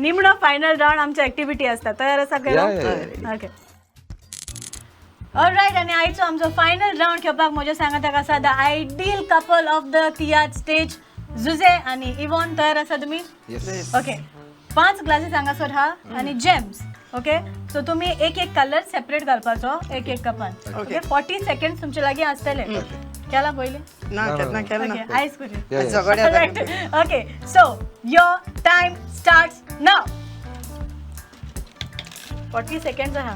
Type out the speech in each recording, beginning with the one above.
निमणो final round आमच्या activity असतात तयार आसा केलो ओके ऑलराइट आणि आयचो आमचो फायनल राउंड खेळपाक म्हज्या सांगात आसा the ideal couple of the tiatr stage Jose आणि इवॉन तयार आसा तुमी ओके 5 ग्लासेस हांगासर हा आणि जेम्स ओके सो तुम्ही एक एक कलर सेपरेट घालपाचो एक एक कपान ओके 40 सेकंड्स तुमचे लागीं आसतले केला पहिले ओके आयस करूया okay so your time starts now 40 seconds हा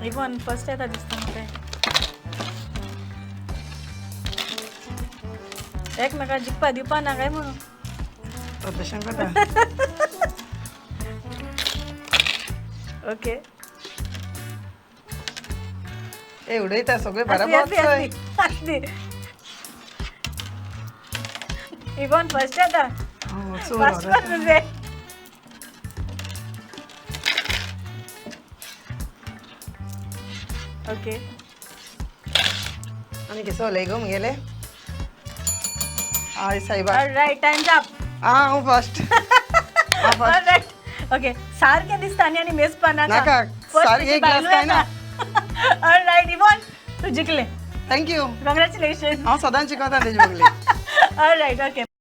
इवन फर्स्ट येता दिसता म्हाका एकमेका जिखपा दिवपा ना काय म्हणून ओके उडयता सगळे इवन फर्स्ट येता फर्स्ट वन तुझे ओके आणि कसं लय गो गेले हाय साहेबा ऑलराइट टाइम्स अप हांव फर्स्ट ऑलराइट ओके सारखे दिसता आणि मेजपा नाका सारखे एक ग्लास काय ना ऑलराइट इवन तू जिंकले थँक्यू कॉंग्रॅच्युलेशन हांव सदांच शिकवता तेजे बगले ऑलराइट ओके